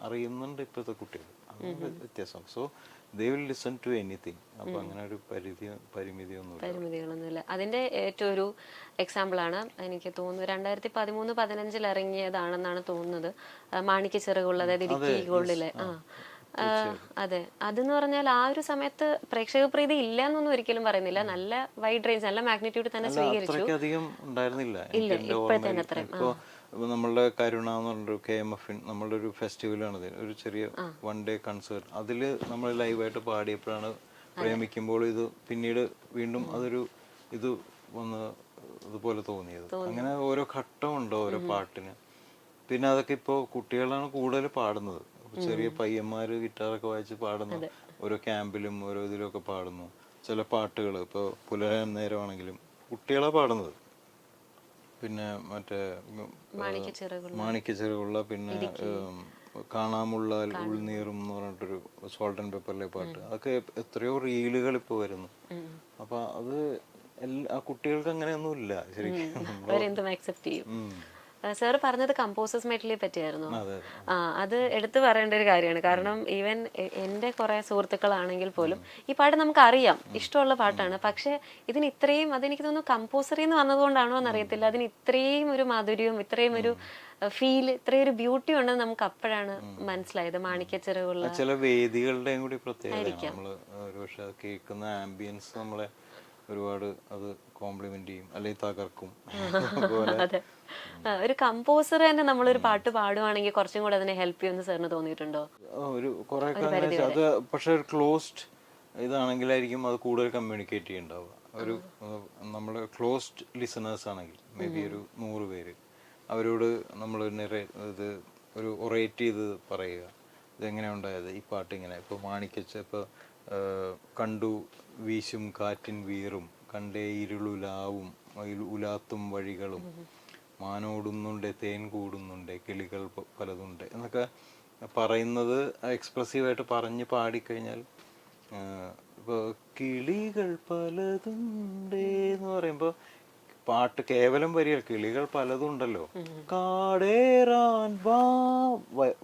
അറിയുന്നുണ്ട് ഇപ്പോഴത്തെ കുട്ടികൾ, അതാണ് വ്യത്യാസം. So they will listen to anything. അപ്പൊ അങ്ങനെ ഒരു പരിമിതികളൊന്നുമില്ല. അതിന്റെ ഏറ്റവും ഒരു എക്സാമ്പിൾ ആണ് എനിക്ക് തോന്നുന്നു 2013-15 ഇറങ്ങിയതാണെന്നാണ് തോന്നുന്നത്, മാണിക്യ ചിറകുള്ള, അതായത് ഇടുക്കി ഗോൾഡിലെ. അതെ, അതെന്ന് പറഞ്ഞാൽ ആ ഒരു സമയത്ത് പ്രേക്ഷക പ്രീതി ഇല്ല എന്നൊന്നും ഒരിക്കലും പറയുന്നില്ല. നല്ല വൈഡ് റേഞ്ച്, നല്ല മാഗ്നിറ്റ്യൂഡ് തന്നെ സ്വീകരിച്ചു. ഇല്ല, ഇപ്പോഴത്തെ അത്രയും. നമ്മളുടെ കരുണ എന്ന് പറഞ്ഞൊരു KMF നമ്മളുടെ ഒരു ഫെസ്റ്റിവലാണ്, ഒരു ചെറിയ 1 ഡേ കൺസേർട്ട്. അതില് നമ്മൾ ലൈവായിട്ട് പാടിയപ്പോഴാണ് പ്രേമിക്കുമ്പോൾ ഇത് പിന്നീട് വീണ്ടും അതൊരു ഇത് വന്ന് ഇതുപോലെ തോന്നിയത്. അങ്ങനെ ഓരോ ഘട്ടമുണ്ട് ഓരോ പാട്ടിന്. പിന്നെ അതൊക്കെ ഇപ്പോൾ കുട്ടികളാണ് കൂടുതൽ പാടുന്നത്. ചെറിയ പയ്യന്മാര് ഗിറ്റാറൊക്കെ വായിച്ച് പാടുന്നു, ഓരോ ക്യാമ്പിലും ഓരോ ഇതിലൊക്കെ പാടുന്നു. ചില പാട്ടുകൾ ഇപ്പോൾ പുലരാൻ നേരമാണെങ്കിലും കുട്ടികളാണ് പാടുന്നത്. പിന്നെ മറ്റേ മാണിക്യച്ചിറകുള്ള, പിന്നെ കാണാമുള്ള ഉൾനീറും എന്ന് പറഞ്ഞിട്ടൊരു സോൾട്ട് ആൻഡ് പെപ്പറിലെ പാട്ട്, അതൊക്കെ എത്രയോ റീലുകൾ ഇപ്പോൾ വരുന്നു. അപ്പൊ അത് കുട്ടികൾക്ക് അങ്ങനെയൊന്നും ഇല്ല ശരിക്കും. സാറ് പറഞ്ഞത് കമ്പോസേഴ്സ് മെഡലിയെ പറ്റിയായിരുന്നു. അത് എടുത്തു പറയേണ്ട ഒരു കാര്യമാണ്. കാരണം ഈവൻ എൻ്റെ കുറെ സുഹൃത്തുക്കളാണെങ്കിൽ പോലും ഈ പാട്ട് നമുക്ക് അറിയാം, ഇഷ്ടമുള്ള പാട്ടാണ്. പക്ഷെ ഇതിന് ഇത്രയും, അതെനിക്ക് തോന്നുന്നു കമ്പോസറിൽ നിന്ന് വന്നതുകൊണ്ടാണോ എന്നറിയത്തില്ല, അതിന് ഇത്രയും ഒരു മാധുര്യവും ഇത്രയും ഒരു ഫീൽ, ഇത്രയും ഒരു ബ്യൂട്ടി ഉണ്ടെന്ന് നമുക്ക് അപ്പോഴാണ് മനസ്സിലായത്. മാണിക്യച്ചിറകുള്ള ചില വേദികളുടെയും കൂടി പ്രത്യേകത, നമ്മള് ഒരുപക്ഷെ കേൾക്കുന്ന ആംബിയൻസ് നമ്മളെ ഒരുപാട് അത് കോംപ്ലിമെന്റ് ചെയ്യും, അല്ലെങ്കിൽ തകർക്കും. അതെ, ഒരു കമ്പോസർ തന്നെ നമ്മളൊരു പാട്ട് പാടുവാണെങ്കിൽ കുറച്ചും കൂടെ അതിനെ ഹെൽപ്പ് ചെയ്യുമെന്ന് സാറിന് തോന്നിയിട്ടുണ്ടോ? ഒരു കുറെ അത് പക്ഷെ ഒരു ക്ലോസ്ഡ് ഇതാണെങ്കിലായിരിക്കും അത് കൂടുതൽ കമ്മ്യൂണിക്കേറ്റ് ചെയ്യുന്നുണ്ടാവുക. ഒരു നമ്മുടെ ക്ലോസ്ഡ് ലിസണേഴ്സ് ആണെങ്കിൽ മേ ബി ഒരു 100 പേര്, അവരോട് നമ്മൾ ഇത് ഒരു ഒറേറ്റ് ചെയ്ത് പറയുക, ഇതെങ്ങനെ ഉണ്ടായത് ഈ പാട്ട് ഇങ്ങനെ. ഇപ്പോൾ മാണിക്കച്ച ഇപ്പോൾ കണ്ടു വീശും കാറ്റിൻ വീറും, കണ്ടേ ഇരുളുലാവും ഉലാത്തും വഴികളും, മാനോടുന്നുണ്ട് തേൻ കൂടുന്നുണ്ട് കിളികൾ പലതുണ്ട് എന്നൊക്കെ പറയുന്നത് എക്സ്പ്രസീവായിട്ട് പറഞ്ഞ് പാടിക്കഴിഞ്ഞാൽ, ഇപ്പോൾ കിളികൾ പലതുണ്ട് എന്ന് പറയുമ്പോൾ പാട്ട് കേവലം വരിക, കിളികൾ പലതുണ്ടല്ലോ, കാടേറാൻ വാ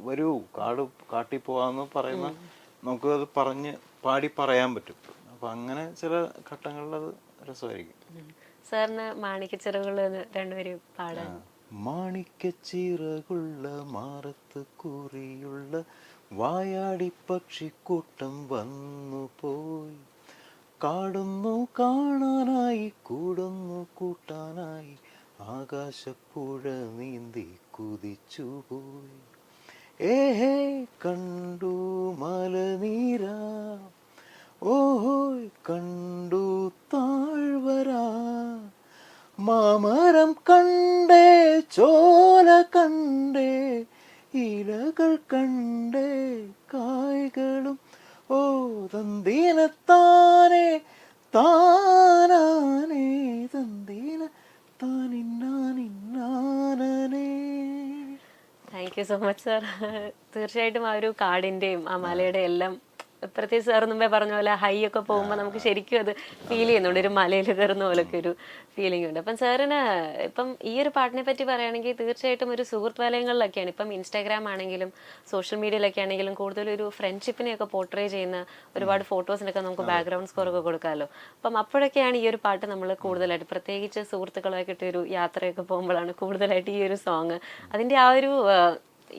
വരൂ, കാട്ടിൽ പോവാന്ന് പറയുന്ന നമുക്ക് അത് പറഞ്ഞ് പാടി പറയാൻ പറ്റും. അപ്പൊ അങ്ങനെ ചില ഘട്ടങ്ങളിൽ അത് രസമായിരിക്കും. സാറിന് മാണിക്യച്ചിറകുള്ള രണ്ടുപേരും പാടാൻ. മാണിക്യച്ചിറകുള്ള മാറത്ത് കുറിയുള്ള വായാടി പക്ഷിക്കൂട്ടം വന്നു പോയി, കാടുന്നു കാണാനായി കൂടുന്നു കൂട്ടാനായി, ആകാശപ്പുഴ നീന്തി കുതിച്ചുപോയി, ഏഹേ കണ്ടു മലനീര, ഓഹോയ് കണ്ടു താഴ്വര, മാമരം കണ്ടേ ചോല കണ്ടേ, ഇലകൾ കണ്ടേ കായ്കളും, ഓ തന്തീനത്താനേ താനാനേ തന്തീന താനിന്നാനിന്നാനേ. Thank you so much sir. തീർച്ചയായിട്ടും ആ ഒരു കാടിന്റെയും ആ മലയുടെ എല്ലാം, പ്രത്യേകിച്ച് സാർ മുമ്പേ പറഞ്ഞ പോലെ ഹൈ ഒക്കെ പോകുമ്പോൾ നമുക്ക് ശരിക്കും അത് ഫീൽ ചെയ്യുന്നുണ്ട്, ഒരു മലയിൽ കയറുന്ന പോലൊക്കെ ഒരു ഫീലിംഗ് ഉണ്ട്. അപ്പം സാറിന് ഇപ്പം ഈ ഒരു പാട്ടിനെ പറ്റി പറയുകയാണെങ്കിൽ തീർച്ചയായിട്ടും ഒരു സുഹൃത്ത് വലയങ്ങളിലൊക്കെയാണ്, ഇപ്പം ഇൻസ്റ്റാഗ്രാം ആണെങ്കിലും സോഷ്യൽ മീഡിയയിലൊക്കെ ആണെങ്കിലും കൂടുതലൊരു ഫ്രണ്ട്ഷിപ്പിനെയൊക്കെ പോർട്രേ ചെയ്യുന്ന ഒരുപാട് ഫോട്ടോസിനൊക്കെ നമുക്ക് ബാക്ക്ഗ്രൗണ്ട് സ്കോർ ഒക്കെ കൊടുക്കാമല്ലോ. അപ്പം അപ്പോഴൊക്കെയാണ് ഈ ഒരു പാട്ട് നമ്മൾ കൂടുതലായിട്ട്, പ്രത്യേകിച്ച് സുഹൃത്തുക്കളുമായിട്ട് ഒരു യാത്രയൊക്കെ പോകുമ്പോഴാണ് കൂടുതലായിട്ട് ഈ ഒരു സോങ്, അതിൻ്റെ ആ ഒരു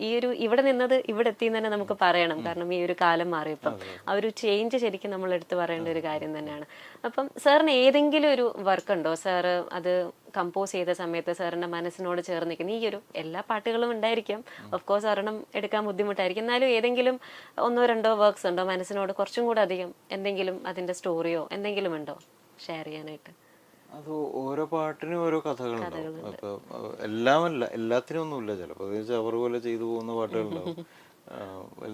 ഈ ഒരു ഇവിടെ നിന്നത് ഇവിടെ എത്തിയെന്ന് തന്നെ നമുക്ക് പറയണം. കാരണം ഈ ഒരു കാലം മാറിയപ്പം ആ ഒരു ചേഞ്ച് ശരിക്കും നമ്മൾ എടുത്തു പറയേണ്ട ഒരു കാര്യം തന്നെയാണ്. അപ്പം സാറിന് ഏതെങ്കിലും ഒരു വർക്ക് ഉണ്ടോ സാറ് അത് കമ്പോസ് ചെയ്ത സമയത്ത് സാറിന്റെ മനസ്സിനോട് ചേർന്ന് നിൽക്കുന്ന, ഈ ഒരു എല്ലാ പാട്ടുകളും ഉണ്ടായിരിക്കും, ഓഫ് കോഴ്സ് ഒരെണ്ണം എടുക്കാൻ ബുദ്ധിമുട്ടായിരിക്കും, എന്നാലും ഏതെങ്കിലും 1-2 വർക്ക്സ് ഉണ്ടോ മനസ്സിനോട് കുറച്ചും കൂടെ അധികം, എന്തെങ്കിലും അതിന്റെ സ്റ്റോറിയോ എന്തെങ്കിലും ഉണ്ടോ ഷെയർ ചെയ്യാനായിട്ട്? അത് ഓരോ പാട്ടിനും ഓരോ കഥകളുണ്ടാവും. അപ്പൊ എല്ലാത്തിനും ഒന്നുമില്ല, ചിലപ്പോൾ അവർ പോലെ ചെയ്തു പോകുന്ന പാട്ടുകളുണ്ടാവും.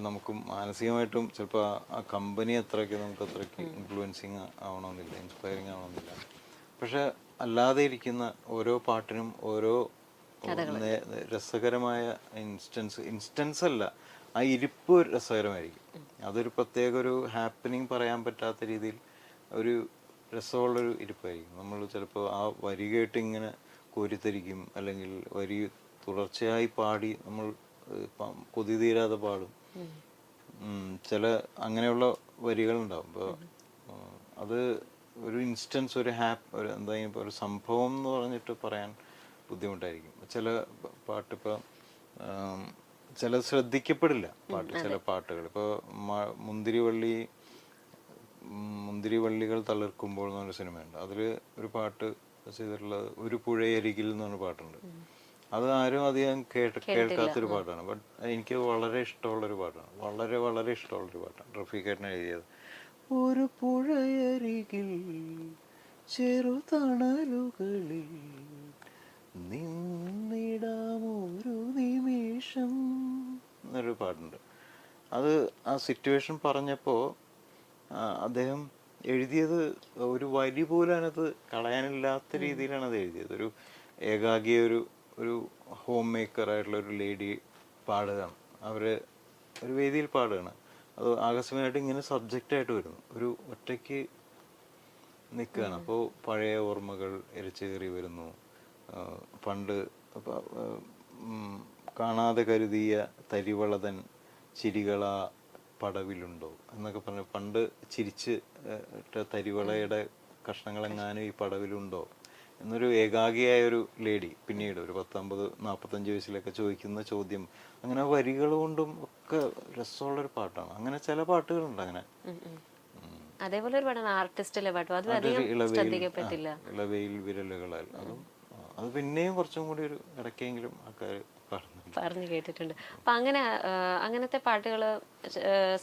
നമുക്ക് മാനസികമായിട്ടും ചിലപ്പോൾ ആ കമ്പനി നമുക്ക് അത്രയ്ക്ക് ഇൻഫ്ലുവൻസിങ് ആവണമെന്നില്ല, ഇൻസ്പയറിങ് ആവണമെന്നില്ല. പക്ഷെ അല്ലാതെ ഇരിക്കുന്ന ഓരോ പാട്ടിനും ഓരോ രസകരമായ ഇൻസ്റ്റൻസ് അല്ല, ആ ഇരിപ്പ് രസകരമായിരിക്കും. അതൊരു പ്രത്യേക ഒരു ഹാപ്പനിങ് പറയാൻ പറ്റാത്ത രീതിയിൽ ഒരു രസമുള്ളൊരു ഇരിപ്പായിരിക്കും. നമ്മൾ ചിലപ്പോൾ ആ വരി കേട്ട് ഇങ്ങനെ കോരിത്തരിക്കും, അല്ലെങ്കിൽ വരി തുടർച്ചയായി പാടി നമ്മൾ കൊതി തീരാതെ പാടും. ചില അങ്ങനെയുള്ള വരികളുണ്ടാവും. ഇപ്പോൾ അത് ഒരു ഇൻസ്റ്റൻസ്, ഒരു എന്താ ഇപ്പോൾ ഒരു സംഭവം എന്ന് പറഞ്ഞിട്ട് പറയാൻ ബുദ്ധിമുട്ടായിരിക്കും. ചില പാട്ട് ഇപ്പോൾ ചില ശ്രദ്ധിക്കപ്പെടില്ല പാട്ട്, ചില പാട്ടുകൾ. ഇപ്പോൾ മുന്തിരിവള്ളികൾ തളിർക്കുമ്പോൾ എന്ന് പറഞ്ഞ സിനിമയുണ്ട്. അതിൽ ഒരു പാട്ട് ചെയ്തിട്ടുള്ളത് ഒരു പുഴയരികിൽ എന്ന് പറഞ്ഞ പാട്ടുണ്ട്. അത് ആരും അധികം കേൾക്കാത്തൊരു പാട്ടാണ്. ബട്ട് എനിക്ക് വളരെ ഇഷ്ടമുള്ളൊരു പാട്ടാണ്, വളരെ വളരെ ഇഷ്ടമുള്ളൊരു പാട്ടാണ്. റഫീഖേട്ടൻ എഴുതിയത്. ഒരു പുഴയരികിൽ ചെറുതണലുകളിൽ നിന്നിടാമൊരു നിമിഷം എന്നൊരു പാട്ടുണ്ട്. അത് ആ സിറ്റുവേഷൻ പറഞ്ഞപ്പോൾ അദ്ദേഹം എഴുതിയത് ഒരു വരി പോലും അതിനകത്ത് കളയാനില്ലാത്ത രീതിയിലാണ് അത് എഴുതിയത്. ഒരു ഏകാഗിയ ഒരു ഹോം മേക്കറായിട്ടുള്ള ഒരു ലേഡി പാടുകയാണ്, അവര് ഒരു വേദിയിൽ പാടുകയാണ്. അത് ആകസ്മികമായിട്ട് ഇങ്ങനെ സബ്ജക്റ്റായിട്ട് വരുന്നു, ഒരു ഒറ്റയ്ക്ക് നിൽക്കുകയാണ്. അപ്പോൾ പഴയ ഓർമ്മകൾ ഇരച്ചേറി വരുന്നു. പണ്ട് കാണാതെ കരുതിയ തരിവളതൻ ചിരികളാ പടവിലുണ്ടോ എന്നൊക്കെ പറഞ്ഞു. പണ്ട് ചിരിച്ച് തരിവളയുടെ കഷ്ണങ്ങളെങ്ങാനും ഈ പടവിലുണ്ടോ എന്നൊരു ഏകാഗിയായ ഒരു ലേഡി പിന്നീട് ഒരു 40-45 വയസ്സിലൊക്കെ ചോദിക്കുന്ന ചോദ്യം. അങ്ങനെ വരികൾ കൊണ്ടും ഒക്കെ രസമുള്ളൊരു പാട്ടാണ്. അങ്ങനെ ചില പാട്ടുകളുണ്ട് അങ്ങനെ. അതേപോലെ ഒരു പാട്ടാണ് ആർട്ടിസ്റ്റിലെ പാട്ടും, അത് അധികം ശ്രദ്ധിക്കപ്പെട്ടില്ല. ഇളവയിൽ വിരലുകളാൽ, അത് പിന്നെയും കുറച്ചും കൂടി ഒരു ഇടയ്ക്കെങ്കിലും ആൾക്കാർ പറഞ്ഞു കേട്ടിട്ടുണ്ട്. അപ്പൊ അങ്ങനത്തെ പാട്ടുകൾ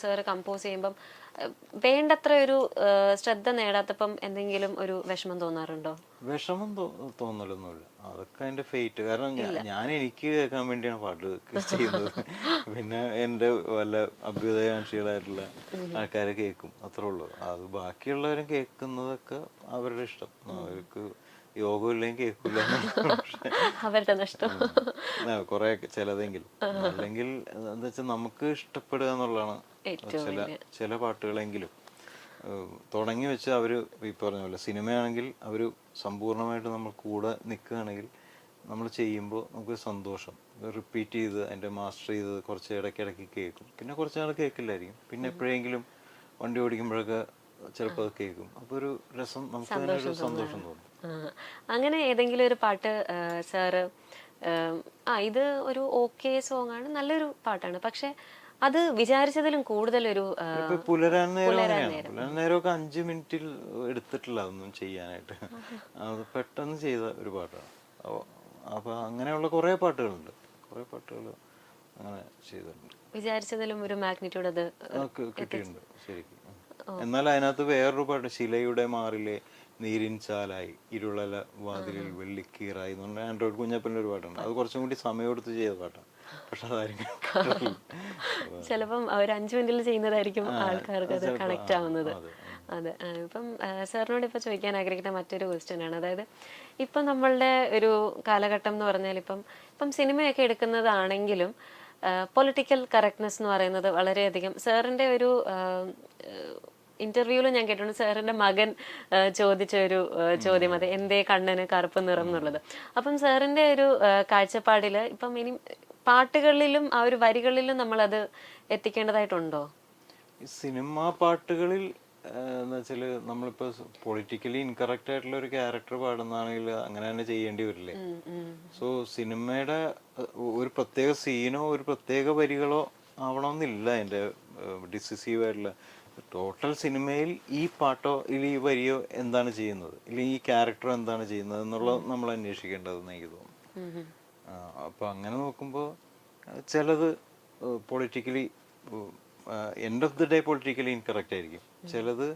സാറ് കമ്പോസ് ചെയ്യുമ്പം വേണ്ടത്ര ഒരു ശ്രദ്ധ നേടാത്തപ്പം എന്തെങ്കിലും ഒരു വിഷമം തോന്നാറുണ്ടോ? വിഷമം തോന്നലൊന്നുമില്ല, അതൊക്കെ അതിന്റെ ഫേറ്റ്. കാരണം ഞാൻ എനിക്ക് കേൾക്കാൻ വേണ്ടിയാണ് പാട്ട് ചെയ്യുന്നത്. പിന്നെ എൻ്റെ വല്ല അഭ്യുദയകാംക്ഷികളായിട്ടുള്ള ആൾക്കാരെ കേൾക്കും, അത്രേ ഉള്ളൂ. അത് ബാക്കിയുള്ളവരും കേൾക്കുന്നതൊക്കെ അവരുടെ ഇഷ്ടം. അവർക്ക് യോഗം ഇല്ലെങ്കിൽ കേൾക്കില്ല, അവരുടെ നഷ്ടം. കുറെ ചിലതെങ്കിലും. അല്ലെങ്കിൽ എന്താ വെച്ചാൽ നമുക്ക് ഇഷ്ടപ്പെടുക എന്നുള്ളതാണ്. ചില പാട്ടുകളെങ്കിലും തുടങ്ങി വെച്ച് അവര് ഈ പറഞ്ഞ പോലെ സിനിമയാണെങ്കിൽ അവര് സമ്പൂർണ്ണമായിട്ട് നമ്മൾ കൂടെ നിൽക്കുകയാണെങ്കിൽ നമ്മൾ ചെയ്യുമ്പോൾ നമുക്ക് സന്തോഷം. റിപ്പീറ്റ് ചെയ്ത് അതിൻ്റെ മാസ്റ്റർ ചെയ്ത് കുറച്ച് ഇടയ്ക്കിടയ്ക്ക് കേൾക്കും, പിന്നെ കുറച്ച് നാൾ കേൾക്കില്ലായിരിക്കും, പിന്നെ എപ്പോഴെങ്കിലും വണ്ടി ഓടിക്കുമ്പോഴൊക്കെ ചിലപ്പോൾ അത് കേൾക്കും. അപ്പോൾ ഒരു രസം, നമുക്ക് തന്നെ ഒരു സന്തോഷം തോന്നും. അങ്ങനെ ഏതെങ്കിലും ഒരു പാട്ട് സാറ് ഇത് ഒരു ഓക്കെ സോങ് ആണ്, നല്ലൊരു പാട്ടാണ്, പക്ഷെ അത് വിചാരിച്ചതിലും കൂടുതലൊരു പുലരാൻ നേരമൊക്കെ 5 മിനിറ്റിൽ എടുത്തിട്ടില്ല അതൊന്നും ചെയ്യാനായിട്ട്. അത് പെട്ടെന്ന് ചെയ്ത ഒരു പാട്ടാണ്. അപ്പൊ അങ്ങനെയുള്ള കുറെ പാട്ടുകളുണ്ട്, കുറെ പാട്ടുകൾ അങ്ങനെ ചെയ്തിട്ടുണ്ട്. വിചാരിച്ചതിലും ഒരു മാഗ്നിറ്റ്യൂഡ് അത് കിട്ടിയിട്ടുണ്ട് ശരിക്കും. എന്നാൽ അതിനകത്ത് വേറൊരു പാട്ട്, ശിലയുടെ മാറിലെ നീരിൻ ചാലായി ഇരുളല വാതിലിൽ വെള്ളിക്കീറായി എന്ന് പറഞ്ഞാൽ ആൻഡ്രോയിഡ് കുഞ്ഞപ്പൻ്റെ ഒരു പാട്ടാണ്. അത് കുറച്ചും കൂടി സമയമെടുത്ത് ചെയ്ത പാട്ടാണ്, പക്ഷെ അതായിരിക്കും ചിലപ്പം ഒരു 5 മിനിറ്റിൽ ചെയ്യുന്നതായിരിക്കും ആൾക്കാർക്ക് അത് കണക്ട് ആവുന്നത്. അതെ. ഇപ്പം സാറിനോട് ഇപ്പൊ ചോദിക്കാൻ ആഗ്രഹിക്കുന്ന മറ്റൊരു ക്വസ്റ്റ്യൻ ആണ്, അതായത് ഇപ്പം നമ്മളുടെ ഒരു കാലഘട്ടം എന്ന് പറഞ്ഞാൽ ഇപ്പം സിനിമയൊക്കെ എടുക്കുന്നതാണെങ്കിലും പൊളിറ്റിക്കൽ കറക്റ്റ്നെസ് എന്ന് പറയുന്നത് വളരെയധികം. സാറിന്റെ ഒരു ഇന്റർവ്യൂവിൽ ഞാൻ കേട്ടിട്ടുണ്ട്, സാറിന്റെ മകൻ ചോദിച്ച ഒരു ചോദ്യം, അത് എന്തേ കണ്ണന് കറുപ്പ് നിറം എന്നുള്ളത്. അപ്പം സാറിന്റെ ഒരു കാഴ്ചപ്പാടില് ഇപ്പം ഇനി പാട്ടുകളിലും ആ ഒരു വരികളിലും നമ്മൾ അത് എത്തിക്കേണ്ടതായിട്ടുണ്ടോ? സിനിമാ പാട്ടുകളിൽ എന്ന് വെച്ചാല് നമ്മളിപ്പോ പൊളിറ്റിക്കലി ഇൻകറക്റ്റ് ആയിട്ടുള്ള ഒരു ക്യാരക്ടർ പാടുന്നതാണെങ്കിൽ അങ്ങനെ തന്നെ ചെയ്യേണ്ടി വരില്ലേ? സോ സിനിമയുടെ ഒരു പ്രത്യേക സീനോ ഒരു പ്രത്യേക വരികളോ ആവണമെന്നില്ല അതിന്റെ ഡിസിസീവ് ആയിട്ടുള്ള. ടോട്ടൽ സിനിമയിൽ ഈ പാട്ടോ ഇല്ലെങ്കിൽ ഈ വരിയോ എന്താണ് ചെയ്യുന്നത്, ഇല്ലെങ്കിൽ ഈ ക്യാരക്ടറോ എന്താണ് ചെയ്യുന്നത് എന്നുള്ളത് നമ്മൾ അന്വേഷിക്കേണ്ടതെന്ന് എനിക്ക് തോന്നുന്നു. അപ്പൊ അങ്ങനെ നോക്കുമ്പോൾ ചിലത് politically end of the day politically incorrect ആയിരിക്കും, ചിലത്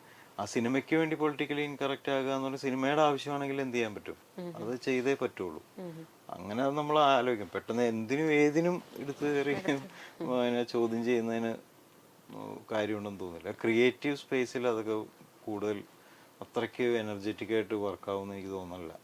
ആ സിനിമയ്ക്ക് വേണ്ടി പൊളിറ്റിക്കലി ഇൻകറക്റ്റ് ആകുക എന്നുള്ള സിനിമയുടെ ആവശ്യമാണെങ്കിൽ എന്ത് ചെയ്യാൻ പറ്റും, അത് ചെയ്തേ പറ്റുള്ളൂ. അങ്ങനെ നമ്മൾ ആലോചിക്കും. പെട്ടെന്ന് എന്തിനും ഏതിനും എടുത്ത് കയറി അതിനെ ചോദ്യം ചെയ്യുന്നതിന് കാര്യമുണ്ടെന്ന് തോന്നുന്നില്ല. ക്രിയേറ്റീവ് സ്പേസിൽ അതൊക്കെ കൂടുതൽ അത്രയ്ക്ക് എനർജറ്റിക് ആയിട്ട് വർക്കാവുമെന്ന് എനിക്ക് തോന്നുന്നില്ല.